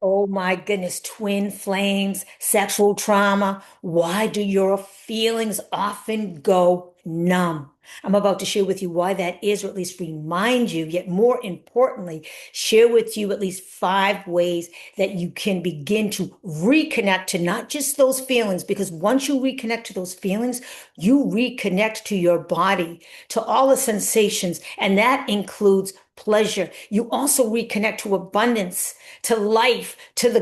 Oh my goodness, twin flames, sexual trauma. Why do your feelings often go numb? I'm about to share with you why that is, or at least remind you, yet more importantly, share with you at least 5 ways that you can begin to reconnect to not just those feelings, because once you reconnect to those feelings, you reconnect to your body, to all the sensations, and that includes pleasure. You also reconnect to abundance, to life, to the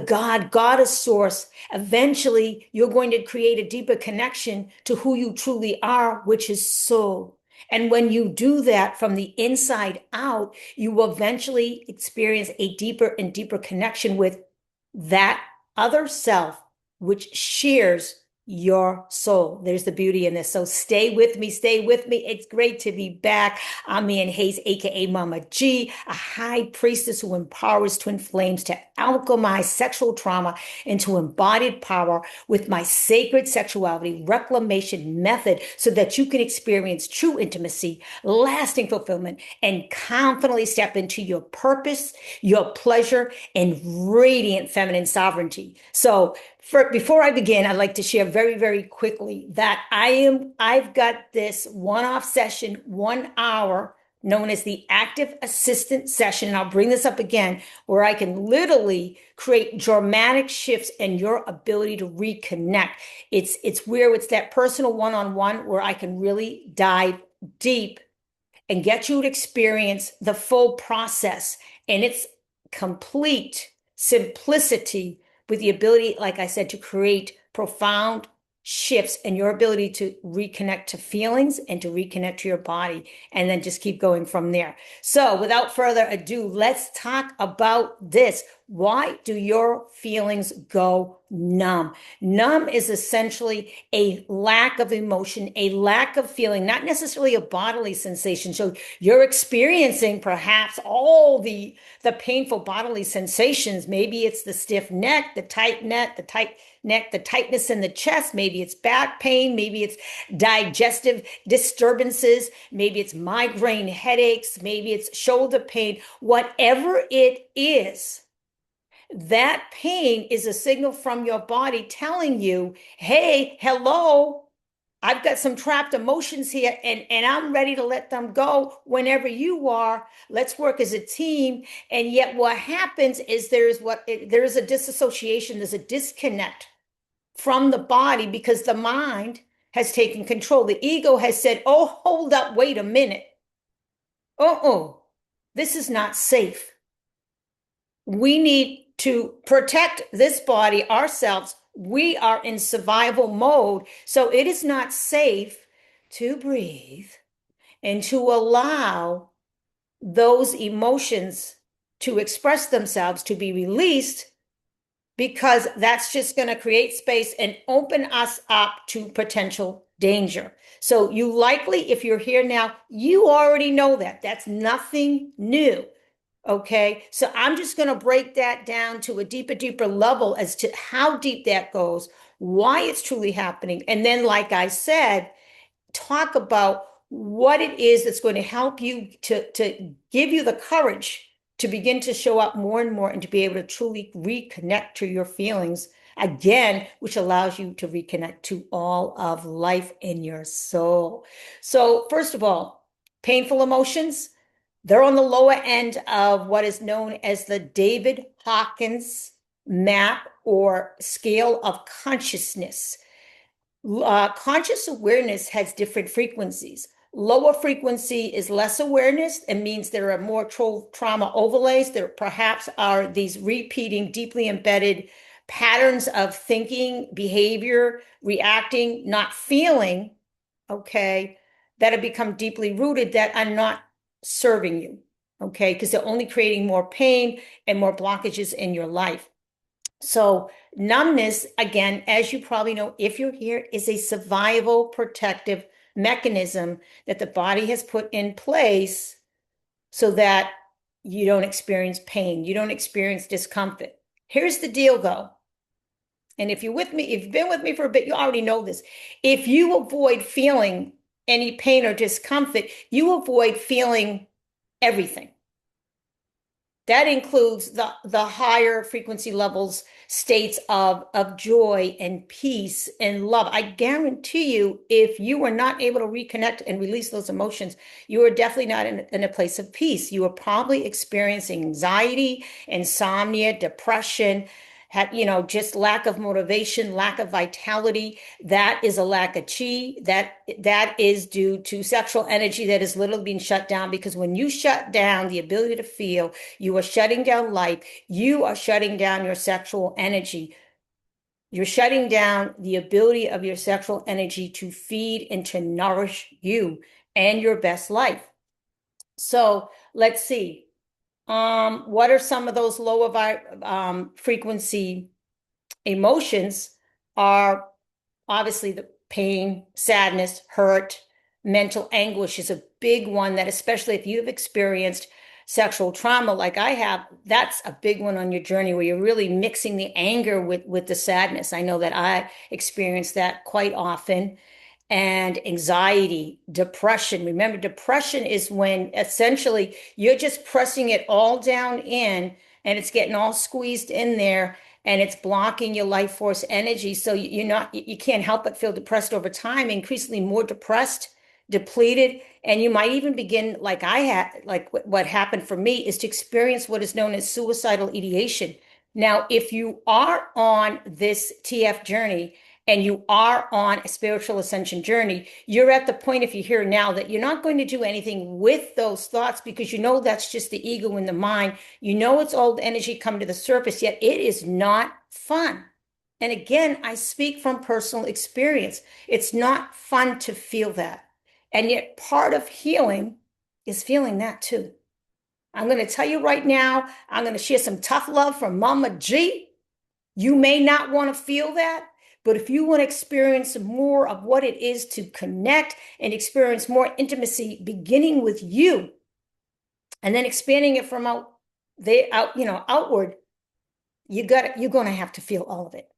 goddess source. Eventually, you're going to create a deeper connection to who you truly are, which is soul. And when you do that from the inside out, you will eventually experience a deeper and deeper connection with that other self, which shares your soul. There's the beauty in this. So stay with me. Stay with me. It's great to be back. I'm Ann Hayes, aka Mama G, a high priestess who empowers twin flames to alchemize sexual trauma into embodied power with my sacred sexuality reclamation method so that you can experience true intimacy, lasting fulfillment, and confidently step into your purpose, your pleasure, and radiant feminine sovereignty. So before I begin, I'd like to share very, very quickly that I've got this one-off session, 1 hour, known as the active assistant session. And I'll bring this up again, where I can literally create dramatic shifts in your ability to reconnect. It's where it's that personal one-on-one where I can really dive deep and get you to experience the full process and its complete simplicity with the ability, like I said, to create profound shifts in your ability to reconnect to feelings and to reconnect to your body, and then just keep going from there. So without further ado, let's talk about this. Why do your feelings go numb? Numb is essentially a lack of emotion, a lack of feeling, not necessarily a bodily sensation. So you're experiencing perhaps all the painful bodily sensations. Maybe it's the stiff neck, the tight neck, the tightness in the chest. Maybe it's back pain. Maybe it's digestive disturbances. Maybe it's migraine headaches. Maybe it's shoulder pain. Whatever it is, that pain is a signal from your body telling you, hey, hello, I've got some trapped emotions here, and I'm ready to let them go whenever you are. Let's work as a team. And yet what happens is there's a disassociation, there's a disconnect from the body because the mind has taken control. The ego has said, oh, hold up, wait a minute. Oh, this is not safe. We need to protect this body ourselves. We are in survival mode. So it is not safe to breathe and to allow those emotions to express themselves, to be released, because that's just going to create space and open us up to potential danger. So you likely, if you're here now, you already know that. That's nothing new. Okay, so I'm just going to break that down to a deeper level as to how deep that goes, why it's truly happening. And then, like I said, talk about what it is that's going to help you to give you the courage to begin to show up more and more and to be able to truly reconnect to your feelings again, which allows you to reconnect to all of life in your soul. So, first of all, painful emotions. They're on the lower end of what is known as the David Hawkins map or scale of consciousness. Conscious awareness has different frequencies. Lower frequency is less awareness and means there are more trauma overlays. There perhaps are these repeating, deeply embedded patterns of thinking, behavior, reacting, not feeling, okay, that have become deeply rooted that are not serving you, okay, because they're only creating more pain and more blockages in your life. So numbness, again, as you probably know, if you're here, is a survival protective mechanism that the body has put in place so that you don't experience pain, you don't experience discomfort. Here's the deal, though. And if you're with me, if you've been with me for a bit, you already know this. If you avoid feeling any pain or discomfort, you avoid feeling everything. That includes the higher frequency levels, states of joy and peace and love. I guarantee you, if you were not able to reconnect and release those emotions, you are definitely not in a place of peace. You are probably experiencing anxiety, insomnia, depression, had, just lack of motivation, lack of vitality. That is a lack of chi. That is due to sexual energy that is literally being shut down, because when you shut down the ability to feel, you are shutting down life. You are shutting down your sexual energy. You're shutting down the ability of your sexual energy to feed and to nourish you and your best life. So let's see. What are some of those lower frequency emotions? Are obviously the pain, sadness, hurt, mental anguish is a big one that, especially if you've experienced sexual trauma like I have, that's a big one on your journey, where you're really mixing the anger with the sadness. I know that I experience that quite often. And anxiety, depression. Remember, depression is when essentially you're just pressing it all down in, and it's getting all squeezed in there, and it's blocking your life force energy. So you can't help but feel depressed over time, increasingly more depressed, depleted. And you might even begin, like I had, like what happened for me, is to experience what is known as suicidal ideation. Now, if you are on this TF journey, and you are on a spiritual ascension journey, you're at the point, if you're here now, that you're not going to do anything with those thoughts, because you know that's just the ego in the mind. You know it's old energy come to the surface, yet it is not fun. And again, I speak from personal experience. It's not fun to feel that. And yet part of healing is feeling that too. I'm going to tell you right now, I'm going to share some tough love from Mama G. You may not want to feel that, but if you want to experience more of what it is to connect and experience more intimacy, beginning with you, and then expanding it from outward, you're going to have to feel all of it.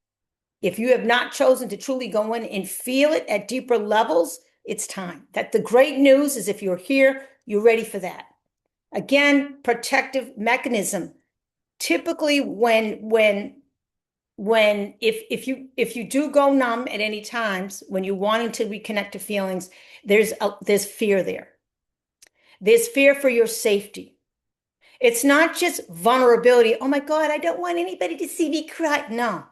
If you have not chosen to truly go in and feel it at deeper levels, it's time. That the great news is, if you're here, you're ready for that. Again, protective mechanism. Typically, if you do go numb at any times, when you're wanting to reconnect to feelings, there's fear there. There's fear for your safety. It's not just vulnerability. Oh my God, I don't want anybody to see me cry. No.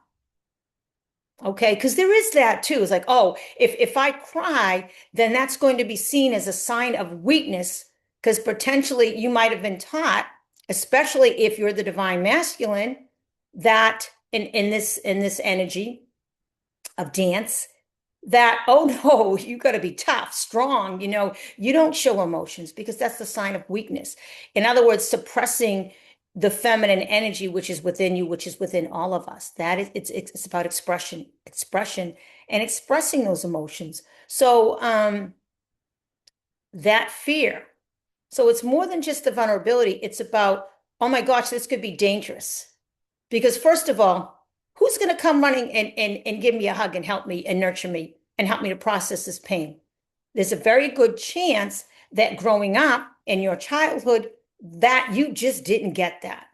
Okay, because there is that too. It's like, oh, if I cry, then that's going to be seen as a sign of weakness, because potentially you might have been taught, especially if you're the divine masculine, that in this energy of dance, that, oh no, you got to be tough, strong, you don't show emotions, because that's the sign of weakness. In other words, suppressing the feminine energy, which is within you, which is within all of us. That is, it's about expression and expressing those emotions. So that fear. So it's more than just the vulnerability. It's about, oh my gosh, this could be dangerous. Because first of all, who's going to come running and give me a hug and help me and nurture me and help me to process this pain? There's a very good chance that growing up in your childhood, that you just didn't get that.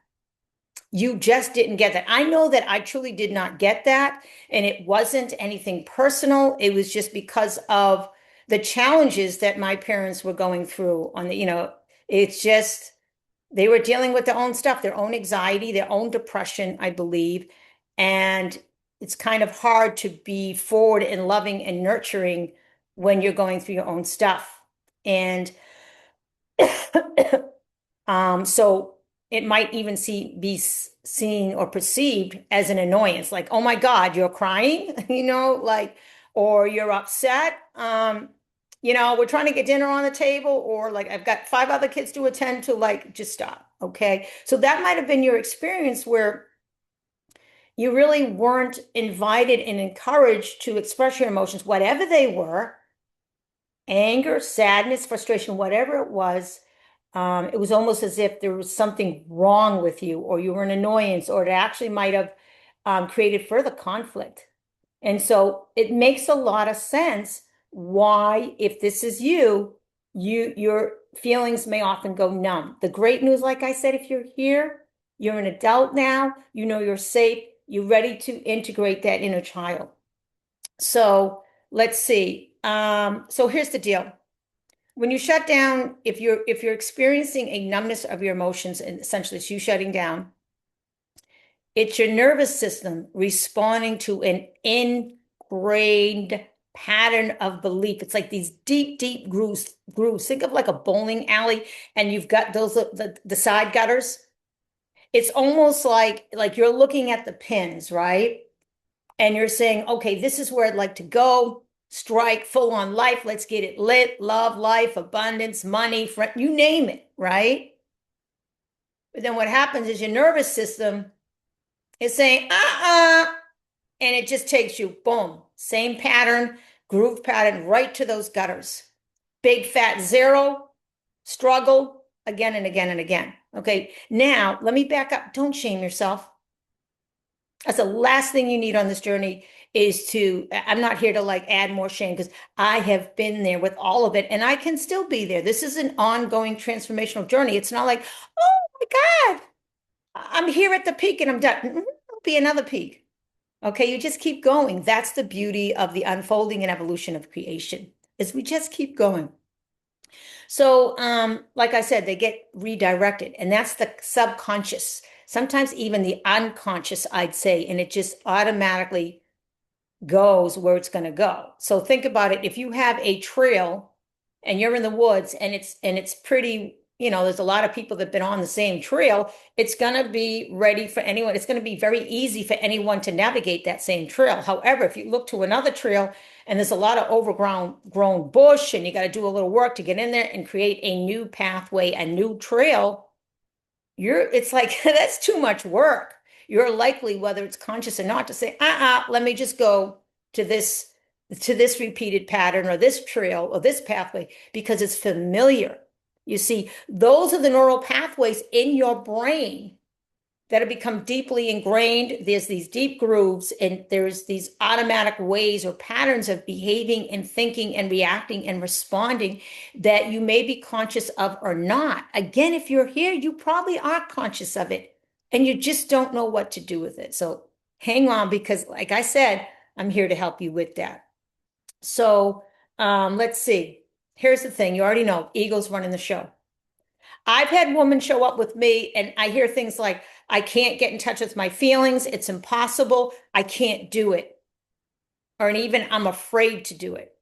You just didn't get that. I know that I truly did not get that. And it wasn't anything personal. It was just because of the challenges that my parents were going through it's just, they were dealing with their own stuff, their own anxiety, their own depression, I believe. And it's kind of hard to be forward and loving and nurturing when you're going through your own stuff. And so it might even be seen or perceived as an annoyance, like, oh my God, you're crying, or you're upset. We're trying to get dinner on the table, or like, I've got 5 other kids to attend to, like, just stop. Okay. So that might have been your experience, where you really weren't invited and encouraged to express your emotions, whatever they were, anger, sadness, frustration, whatever it was. It was almost as if there was something wrong with you, or you were an annoyance, or it actually might have created further conflict. And so it makes a lot of sense why, if this is you, your feelings may often go numb. The great news, like I said, if you're here, you're an adult now, you know you're safe, you're ready to integrate that inner child. So let's see. So here's the deal. When you shut down, if you're experiencing a numbness of your emotions, and essentially it's you shutting down, it's your nervous system responding to an ingrained pattern of belief. It's like these deep, deep grooves. Think of like a bowling alley, and you've got those the side gutters. It's almost like you're looking at the pins, right? And you're saying, okay, this is where I'd like to go. Strike full on life. Let's get it lit. Love, life, abundance, money, friend, you name it, right? But then what happens is your nervous system is saying, and it just takes you, boom, same pattern, groove pattern, right to those gutters. Big fat zero, struggle again and again and again. Okay, now let me back up. Don't shame yourself. That's the last thing you need on this journey is to, I'm not here to like add more shame because I have been there with all of it and I can still be there. This is an ongoing transformational journey. It's not like, oh my God, I'm here at the peak and I'm done. There'll be another peak. Okay, you just keep going. That's the beauty of the unfolding and evolution of creation, is we just keep going. So, like I said, they get redirected, and that's the subconscious, sometimes even the unconscious, I'd say, and it just automatically goes where it's going to go. So think about it. If you have a trail and you're in the woods and it's pretty, there's a lot of people that've been on the same trail, it's going to be ready for anyone. It's going to be very easy for anyone to navigate that same trail. However, if you look to another trail and there's a lot of grown bush and you got to do a little work to get in there and create a new pathway, a new trail, it's like that's too much work. You're likely, whether it's conscious or not, to say, let me just go to this repeated pattern or this trail or this pathway because it's familiar. You see, those are the neural pathways in your brain that have become deeply ingrained. There's these deep grooves and there's these automatic ways or patterns of behaving and thinking and reacting and responding that you may be conscious of or not. Again, if you're here, you probably are conscious of it and you just don't know what to do with it. So hang on, because like I said, I'm here to help you with that. So let's see. Here's the thing. You already know ego's running the show. I've had women show up with me and I hear things like, I can't get in touch with my feelings. It's impossible. I can't do it. Or even I'm afraid to do it.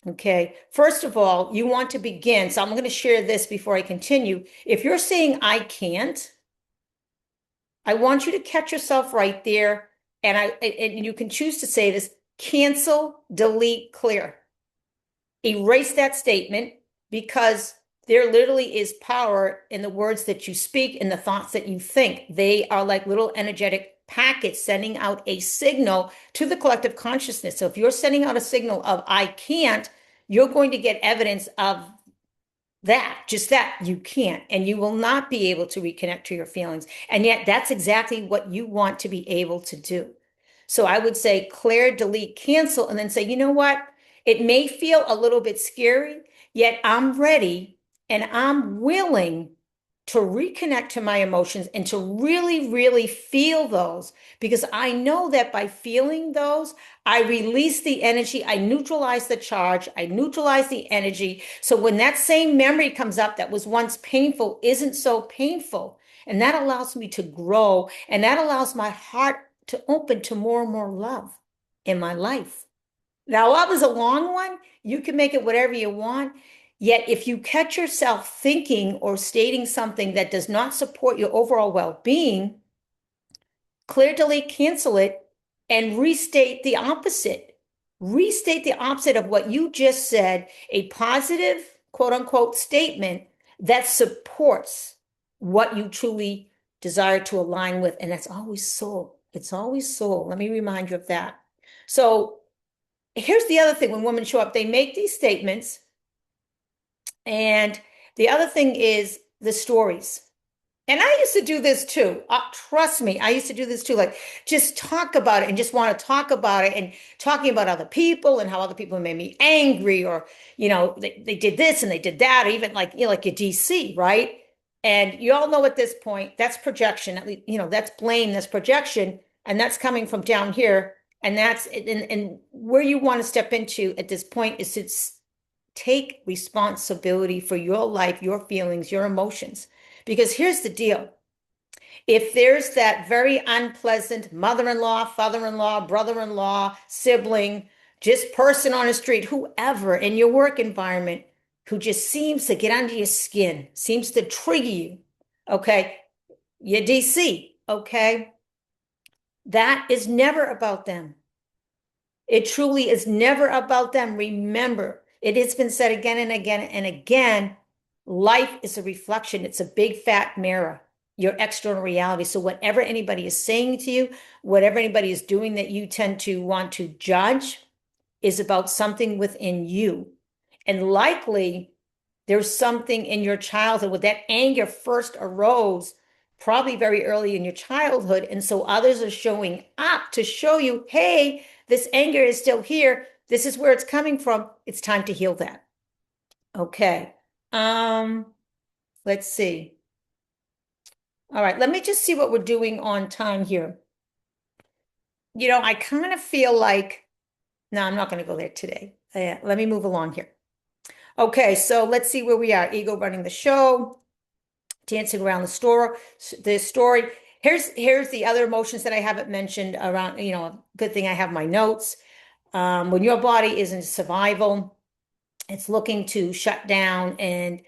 Okay. First of all, you want to begin. So I'm going to share this before I continue. If you're saying I can't, I want you to catch yourself right there. And you can choose to say this: cancel, delete, clear. Erase that statement, because there literally is power in the words that you speak and the thoughts that you think. They are like little energetic packets sending out a signal to the collective consciousness. So if you're sending out a signal of I can't, you're going to get evidence of that, just that you can't, and you will not be able to reconnect to your feelings. And yet that's exactly what you want to be able to do. So I would say clear, delete, cancel, and then say, you know what? It may feel a little bit scary, yet I'm ready and I'm willing to reconnect to my emotions and to really, really feel those, because I know that by feeling those, I release the energy, I neutralize the charge, I neutralize the energy. So when that same memory comes up that was once painful isn't so painful. And that allows me to grow, and that allows my heart to open to more and more love in my life. Now, love is a long one. You can make it whatever you want. Yet, if you catch yourself thinking or stating something that does not support your overall well-being, clear, delete, cancel it, and restate the opposite. Restate the opposite of what you just said, a positive, quote unquote, statement that supports what you truly desire to align with. And that's always soul. It's always soul. Let me remind you of that. So here's the other thing. When women show up, they make these statements. And the other thing is the stories. And I used to do this too. Trust me, I used to do this too. Like, just talk about it and just want to talk about it and talking about other people and how other people made me angry, or, they did this and they did that, or even like, like your DC, right? And you all know at this point, that's projection. At least, that's blame, that's projection, and that's coming from down here. And where you want to step into at this point is to take responsibility for your life, your feelings, your emotions. Because here's the deal. If there's that very unpleasant mother-in-law, father-in-law, brother-in-law, sibling, just person on the street, whoever in your work environment who just seems to get under your skin, seems to trigger you, okay, your DC, okay, that is never about them. It truly is never about them. Remember, it has been said again and again and again, life is a reflection. It's a big fat mirror, your external reality. So whatever anybody is saying to you, whatever anybody is doing that you tend to want to judge is about something within you. And likely there's something in your childhood where that anger first arose, probably very early in your childhood. And so others are showing up to show you, hey, this anger is still here. This is where it's coming from. It's time to heal that. Okay. Let's see. All right, let me just see what we're doing on time here. I kind of feel like, no, I'm not going to go there today. Let me move along here. Okay, so let's see where we are. Ego running the show, dancing around the story. Here's the other emotions that I haven't mentioned around, good thing I have my notes. When your body is in survival, it's looking to shut down and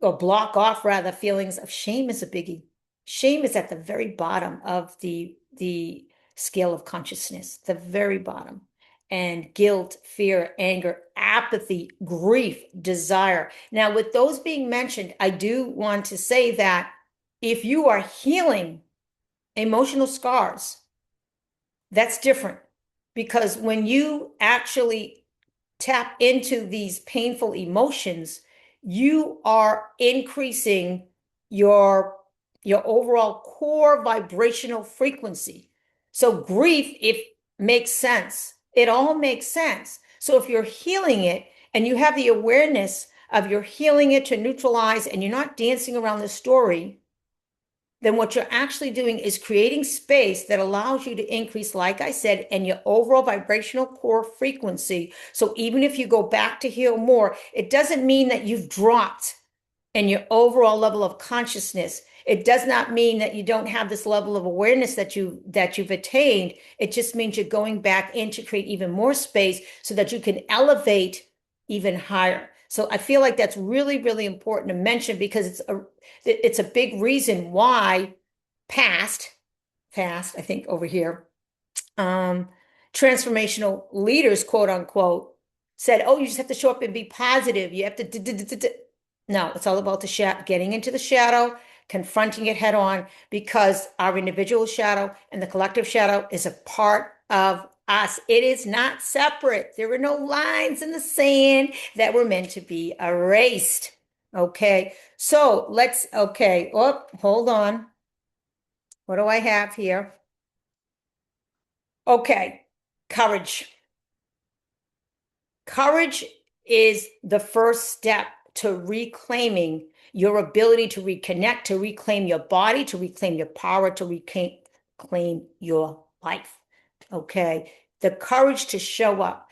or block off rather feelings of shame is a biggie. Shame is at the very bottom of the scale of consciousness, the very bottom. And guilt, fear, anger, apathy, grief, desire. Now, with those being mentioned, I do want to say that if you are healing emotional scars, that's different. Because when you actually tap into these painful emotions, you are increasing your overall core vibrational frequency. So grief, it makes sense. It all makes sense. So if you're healing it and you have the awareness of you're healing it to neutralize and you're not dancing around the story, then what you're actually doing is creating space that allows you to increase, like I said, and your overall vibrational core frequency. So even if you go back to heal more, it doesn't mean that you've dropped in your overall level of consciousness. It does not mean that you don't have this level of awareness that you've attained. It just means you're going back in to create even more space so that you can elevate even higher. So I feel like that's really, really important to mention because it's a big reason why past, I think over here, transformational leaders, quote unquote, said, oh, you just have to show up and be positive. You have to. No, it's all about getting into the shadow, confronting it head on, because our individual shadow and the collective shadow is a part of us. It is not separate. There were no lines in the sand that were meant to be erased. Okay, so okay, oh, hold on. What do I have here? Okay, courage. Courage is the first step to reclaiming your ability to reconnect, to reclaim your body, to reclaim your power, to reclaim your life. Okay. The courage to show up,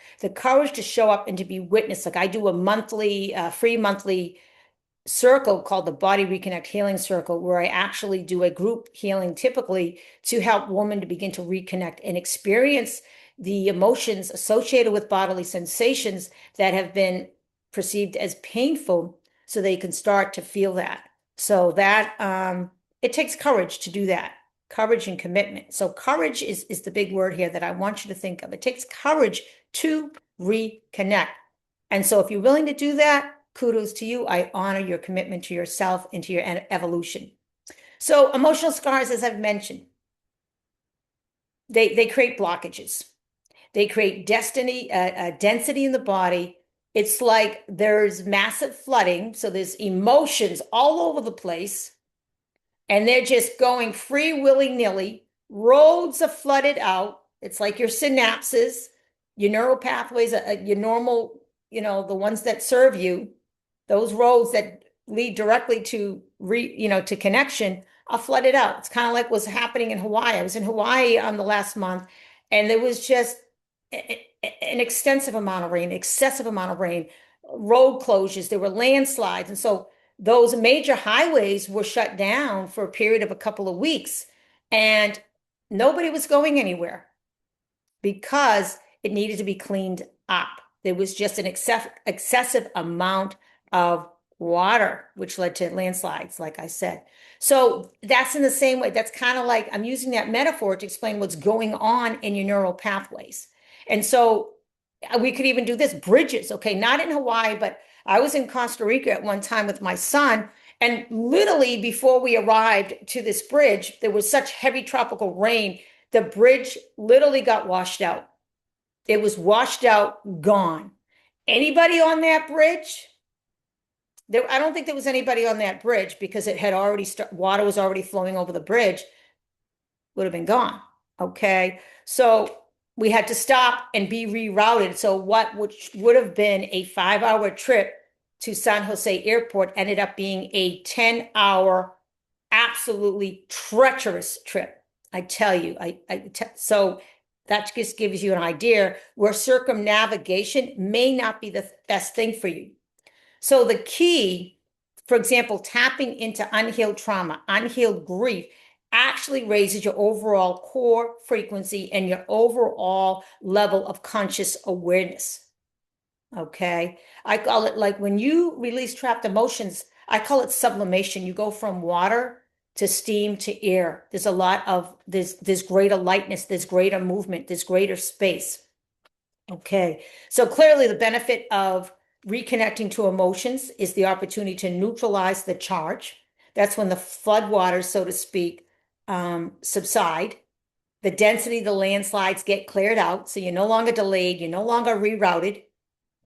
and to be witnessed. Like I do a free monthly circle called the Body Reconnect Healing Circle, where I actually do a group healing typically to help women to begin to reconnect and experience the emotions associated with bodily sensations that have been perceived as painful so they can start to feel that. So that it takes courage to do that. Courage and commitment. So courage is the big word here that I want you to think of. It takes courage to reconnect. And so if you're willing to do that, kudos to you. I honor your commitment to yourself and to your evolution. So emotional scars, as I've mentioned, they create blockages. They create density in the body. It's like there's massive flooding, so there's emotions all over the place, and they're just going free willy-nilly. Roads are flooded out. It's like your synapses, your neural pathways, your normal, the ones that serve you, those roads that lead directly to to connection are flooded out. It's kind of like what's happening in Hawaii. I was in Hawaii on the last month, and there was just an extensive amount of rain, excessive amount of rain, road closures, there were landslides. And so those major highways were shut down for a period of a couple of weeks, and nobody was going anywhere because it needed to be cleaned up. There was just an excessive amount of water, which led to landslides, like I said. So that's in the same way. That's kind of like I'm using that metaphor to explain what's going on in your neural pathways. And so we could even do this bridges, okay? Not in Hawaii, but I was in Costa Rica at one time with my son. And literally before we arrived to this bridge, there was such heavy tropical rain, the bridge literally got washed out. It was washed out, gone. Anybody on that bridge? I don't think there was anybody on that bridge because it had already water was already flowing over the bridge. Would have been gone. Okay. So we had to stop and be rerouted. So which would have been a 5-hour trip to San Jose Airport ended up being a 10-hour, absolutely treacherous trip. I tell you, so that just gives you an idea where circumnavigation may not be the best thing for you. So the key, for example, tapping into unhealed trauma, unhealed grief, actually raises your overall core frequency and your overall level of conscious awareness. Okay. I call it, like, when you release trapped emotions, I call it sublimation. You go from water to steam to air. There's a lot of, there's greater lightness, there's greater movement, there's greater space. Okay. So clearly the benefit of reconnecting to emotions is the opportunity to neutralize the charge. That's when the floodwaters, so to speak, subside. The density of the landslides get cleared out. So you're no longer delayed. You're no longer rerouted.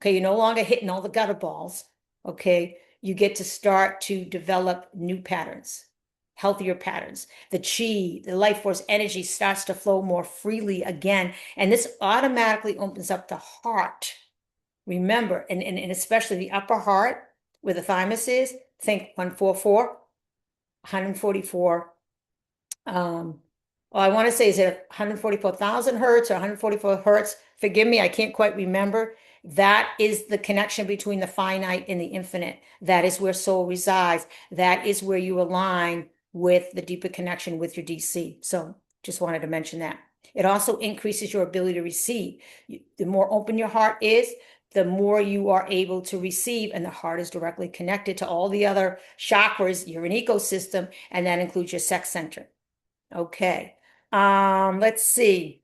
Okay. You're no longer hitting all the gutter balls. Okay. You get to start to develop new patterns, healthier patterns. The chi, the life force energy starts to flow more freely again. And this automatically opens up the heart. Remember, and especially the upper heart where the thymus is, think 144, 144. I want to say, is it 144,000 hertz or 144 hertz? Forgive me, I can't quite remember. That is the connection between the finite and the infinite. That is where soul resides. That is where you align with the deeper connection with your DC. So just wanted to mention that. It also increases your ability to receive. The more open your heart is, the more you are able to receive, and the heart is directly connected to all the other chakras. You're an ecosystem, and that includes your sex center. Okay. Let's see.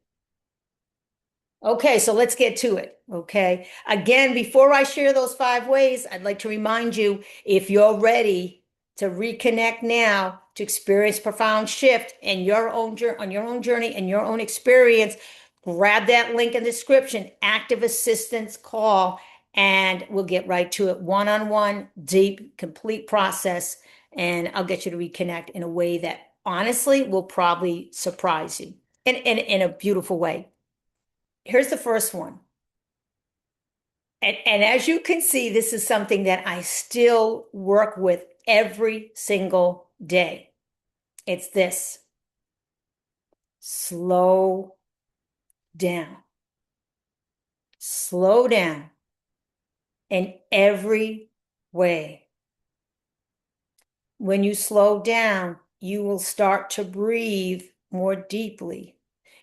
Okay, so let's get to it. Okay. Again, before I share those 5 ways, I'd like to remind you, if you're ready to reconnect now, to experience profound shift in your own on your own journey and your own experience, grab that link in the description, active assistance call, and we'll get right to it. One-on-one, deep, complete process, and I'll get you to reconnect in a way that honestly will probably surprise you in a beautiful way. Here's the first one. And as you can see, this is something that I still work with every single day. It's this: slow down. Slow down in every way. When you slow down, you will start to breathe more deeply.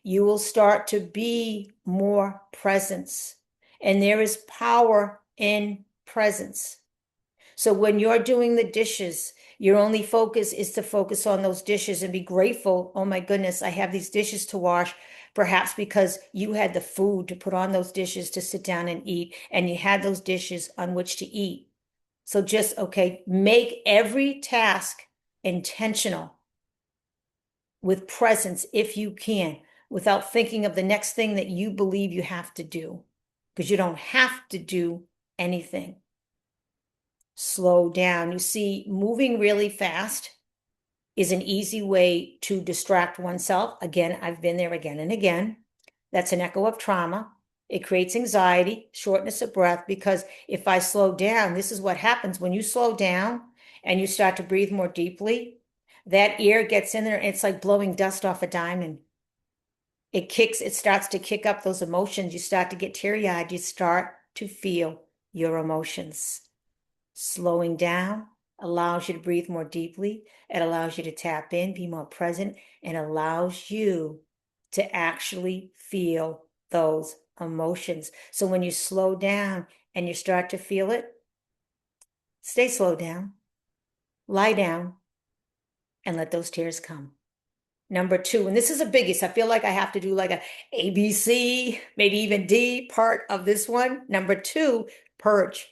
You will start to be more presence. And there is power in presence. So when you're doing the dishes, your only focus is to focus on those dishes and be grateful. Oh my goodness, I have these dishes to wash. Perhaps because you had the food to put on those dishes to sit down and eat, and you had those dishes on which to eat. So just, okay, make every task intentional with presence if you can, without thinking of the next thing that you believe you have to do, because you don't have to do anything. Slow down. You see, moving really fast is an easy way to distract oneself. Again, I've been there again and again. That's an echo of trauma. It creates anxiety, shortness of breath, because if I slow down, this is what happens when you slow down and you start to breathe more deeply. That air gets in there, and it's like blowing dust off a diamond. It starts to kick up those emotions. You start to get teary-eyed. You start to feel your emotions. Slowing down allows you to breathe more deeply. It allows you to tap in, be more present, and allows you to actually feel those emotions. So when you slow down and you start to feel it, stay slow down, lie down, and let those tears come. Number two, and this is a biggie, so I feel like I have to do like a B, C, maybe even D part of this one. Number two, purge.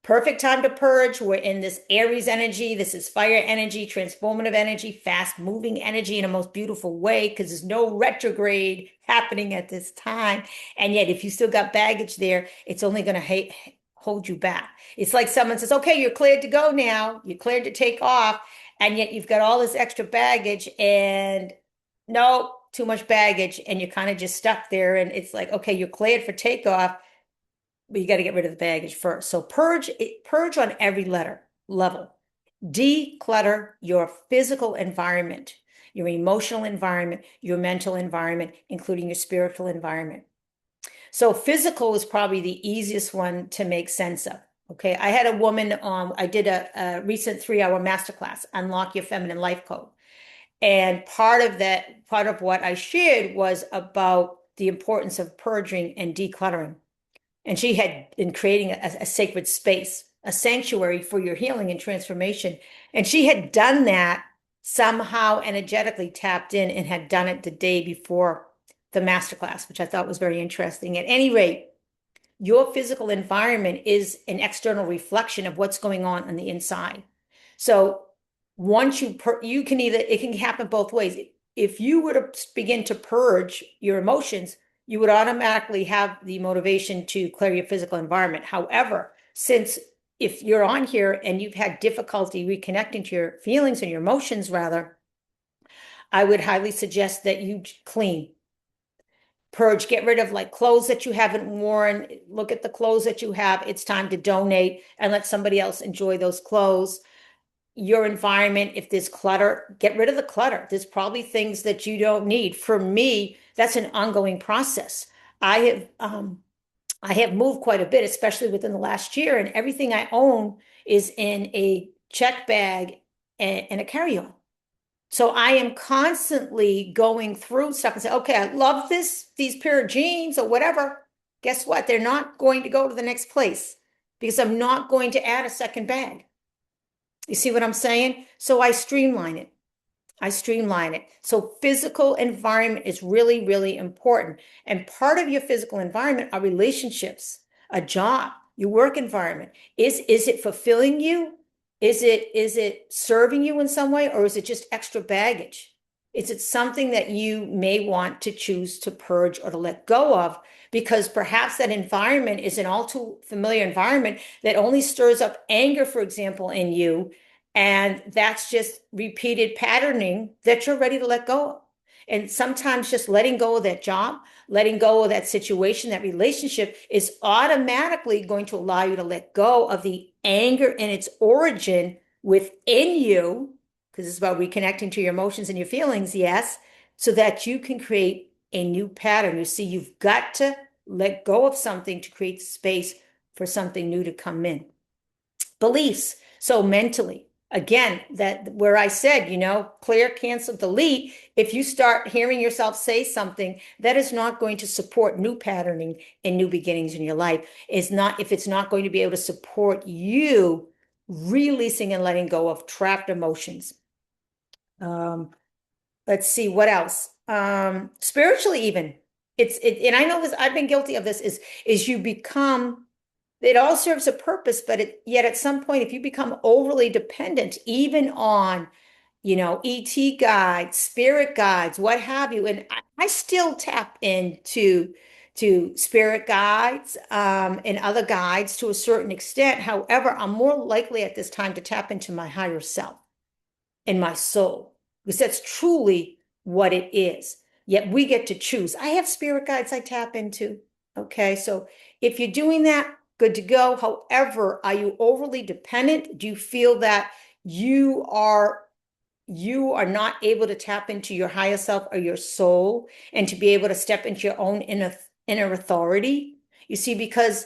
Perfect time to purge. We're in this Aries energy. This is fire energy, transformative energy, fast moving energy in a most beautiful way, because there's no retrograde happening at this time. And yet, if you still got baggage there, it's only going to hold you back. It's like someone says, okay, you're cleared to go now. You're cleared to take off. And yet you've got all this extra baggage and no, too much baggage. And you're kind of just stuck there. And it's like, okay, you're cleared for takeoff, but you got to get rid of the baggage first. So purge on every level. Declutter your physical environment, your emotional environment, your mental environment, including your spiritual environment. So physical is probably the easiest one to make sense of. Okay, I had a woman I did a recent 3-hour masterclass, Unlock Your Feminine Life Code. And part of what I shared was about the importance of purging and decluttering. And she had been creating a sacred space, a sanctuary for your healing and transformation. And she had done that somehow energetically tapped in and had done it the day before the masterclass, which I thought was very interesting. At any rate, your physical environment is an external reflection of what's going on the inside. So once it can happen both ways. If you were to begin to purge your emotions, you would automatically have the motivation to clear your physical environment. However, since if you're on here and you've had difficulty reconnecting to your feelings and your emotions, rather, I would highly suggest that you clean, purge, get rid of like clothes that you haven't worn. Look at the clothes that you have. It's time to donate and let somebody else enjoy those clothes. Your environment, if there's clutter, get rid of the clutter. There's probably things that you don't need. For me, that's an ongoing process. I have moved quite a bit, especially within the last year, and everything I own is in a check bag and a carry-on. So I am constantly going through stuff and say, okay, I love these pair of jeans or whatever. Guess what? They're not going to go to the next place because I'm not going to add a second bag. You see what I'm saying? So I streamline it. So physical environment is really, really important. And part of your physical environment are relationships, a job, your work environment. Is it fulfilling you? Is it serving you in some way, or is it just extra baggage? Is it something that you may want to choose to purge or to let go of? Because perhaps that environment is an all too familiar environment that only stirs up anger, for example, in you. And that's just repeated patterning that you're ready to let go of. And sometimes just letting go of that job, letting go of that situation, that relationship is automatically going to allow you to let go of the anger and its origin within you, because it's about reconnecting to your emotions and your feelings, yes, so that you can create a new pattern. You see, you've got to let go of something to create space for something new to come in. Beliefs. So mentally, again, that where I said, clear, cancel, delete. If you start hearing yourself say something that is not going to support new patterning and new beginnings in your life, if it's not going to be able to support you releasing and letting go of trapped emotions. Let's see what else. Spiritually, even and I know this, I've been guilty of this, is you become, it all serves a purpose, but yet at some point, if you become overly dependent, even on, ET guides, spirit guides, what have you, and I still tap into to spirit guides and other guides to a certain extent. However, I'm more likely at this time to tap into my higher self and my soul, because that's truly what it is. Yet we get to choose. I have spirit guides I tap into. Okay, so if you're doing that, good to go. However, are you overly dependent? Do you feel that you are not able to tap into your higher self or your soul and to be able to step into your own inner authority? You see, because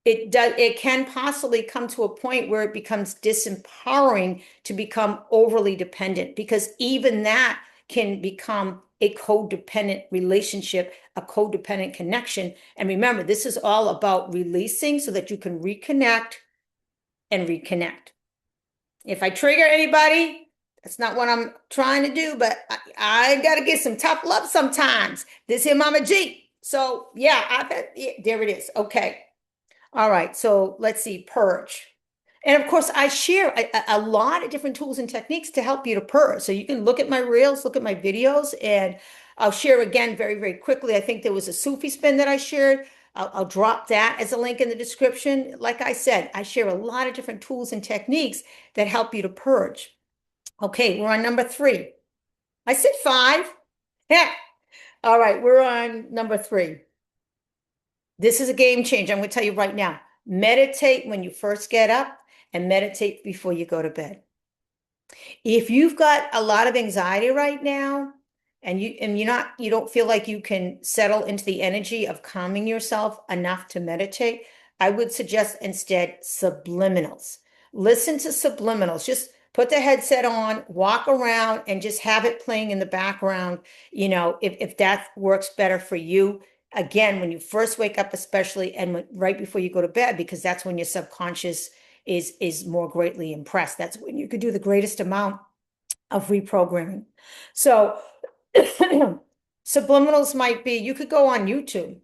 it can possibly come to a point where it becomes disempowering to become overly dependent, because even that can become a codependent relationship, a codependent connection. And remember, this is all about releasing so that you can reconnect and reconnect. If I trigger anybody, that's not what I'm trying to do, but I got to get some tough love sometimes. This here Mama G. So yeah, there it is. Okay. All right, so let's see, purge. And of course, I share a lot of different tools and techniques to help you to purge. So you can look at my reels, look at my videos, and I'll share again very, very quickly. I think there was a Sufi Spin that I shared. I'll drop that as a link in the description. Like I said, I share a lot of different tools and techniques that help you to purge. Okay, we're on number 3. I said 5. Yeah. All right, we're on number 3. This is a game changer. I'm going to tell you right now. Meditate when you first get up and meditate before you go to bed. If you've got a lot of anxiety right now and you don't feel like you can settle into the energy of calming yourself enough to meditate, I would suggest instead subliminals. Listen to subliminals. Just put the headset on, walk around, and just have it playing in the background, if that works better for you. Again, when you first wake up, especially, and right before you go to bed, because that's when your subconscious is more greatly impressed. That's when you could do the greatest amount of reprogramming. So subliminals might be, you could go on YouTube.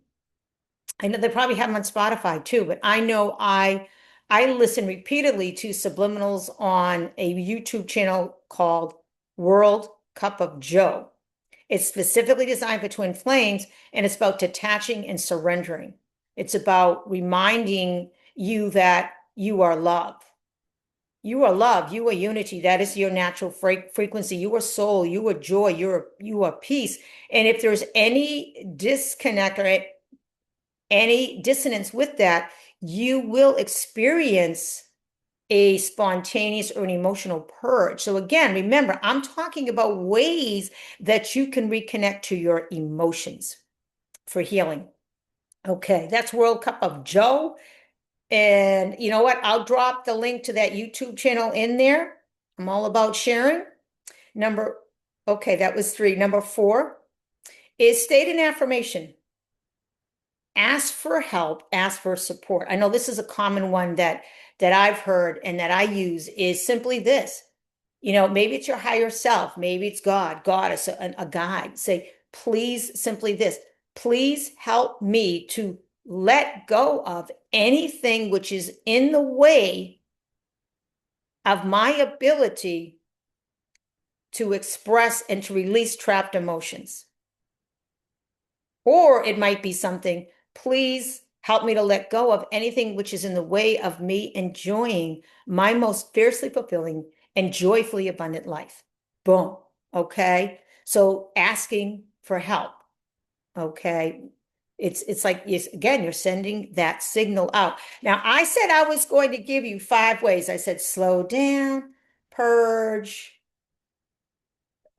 I know they probably have them on Spotify too, but I know I listen repeatedly to subliminals on a YouTube channel called World Cup of Joe. It's specifically designed for twin flames, and it's about detaching and surrendering. It's about reminding you that you are love. You are love. You are unity. That is your natural frequency. You are soul. You are joy. You are peace. And if there's any disconnect or any dissonance with that, you will experience a spontaneous or an emotional purge. So again, remember, I'm talking about ways that you can reconnect to your emotions for healing. Okay, that's World Cup of Joe. And you know what? I'll drop the link to that YouTube channel in there. I'm all about sharing. Okay, that was 3. Number 4 is state an affirmation. Ask for help, ask for support. I know this is a common one that I've heard and that I use, is simply this. Maybe it's your higher self, maybe it's God is a guide. Say, please, simply this, please help me to let go of anything which is in the way of my ability to express and to release trapped emotions. Or it might be something, please help me to let go of anything which is in the way of me enjoying my most fiercely fulfilling and joyfully abundant life. Boom. Okay. So asking for help. Okay. It's like, again, you're sending that signal out. Now, I said I was going to give you 5 ways. I said, slow down, purge,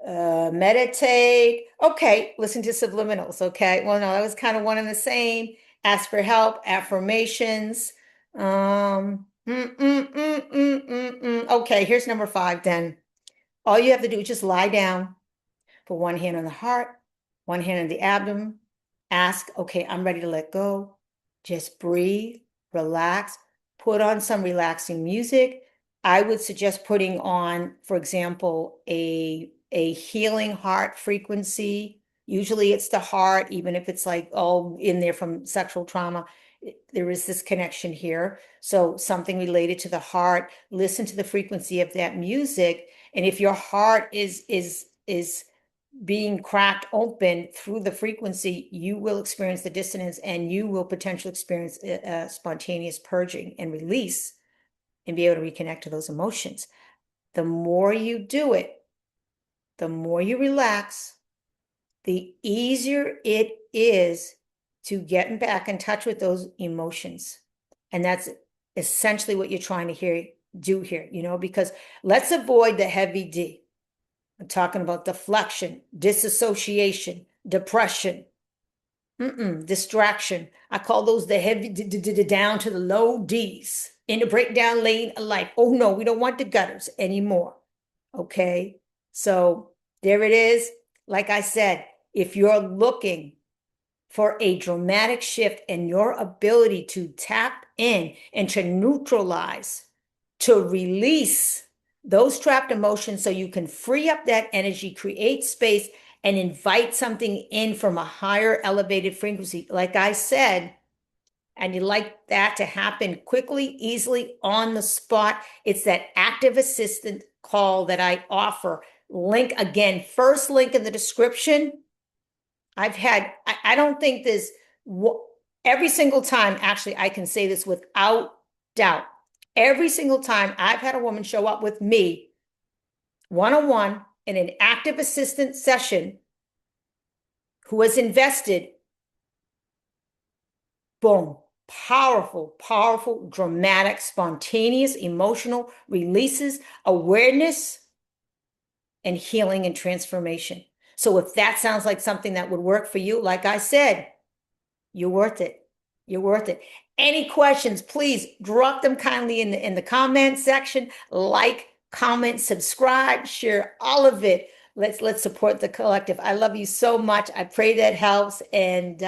meditate. Okay, listen to subliminals. Okay, well, no, that was kind of one and the same. Ask for help, affirmations. Okay, here's number 5 then. All you have to do is just lie down, put one hand on the heart, one hand on the abdomen. Ask, okay, I'm ready to let go. Just breathe, relax, put on some relaxing music. I would suggest putting on, for example, a healing heart frequency. Usually it's the heart, even if it's like, in there from sexual trauma, there is this connection here. So something related to the heart, listen to the frequency of that music. And if your heart is being cracked open through the frequency, you will experience the dissonance and you will potentially experience a spontaneous purging and release and be able to reconnect to those emotions. The more you do it, the more you relax, the easier it is to get back in touch with those emotions. And that's essentially what you're trying to do here, because let's avoid the heavy D. I'm talking about deflection, disassociation, depression, distraction. I call those the heavy down to the low D's in the breakdown lane of life. Oh no, we don't want the gutters anymore. Okay. So there it is. Like I said, if you're looking for a dramatic shift in your ability to tap in and to neutralize, to release those trapped emotions so you can free up that energy, create space, and invite something in from a higher elevated frequency, like I said, and you like that to happen quickly, easily, on the spot, it's that active assistant call that I offer. Link again, first link in the description. I don't think there's every single time, actually, I can say this without doubt. Every single time I've had a woman show up with me one-on-one in an active assistant session who has invested, boom, powerful, powerful, dramatic, spontaneous, emotional releases, awareness, and healing and transformation. So if that sounds like something that would work for you, like I said, you're worth it. You're worth it. Any questions, please drop them kindly in the comment section. Like, comment, subscribe, share all of it. Let's support the collective. I love you so much. I pray that helps. And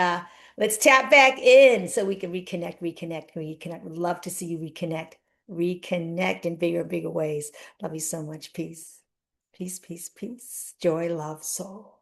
let's tap back in so we can reconnect. Would love to see you reconnect in bigger, bigger ways. Love you so much. Peace. Peace, peace, peace. Joy, love, soul.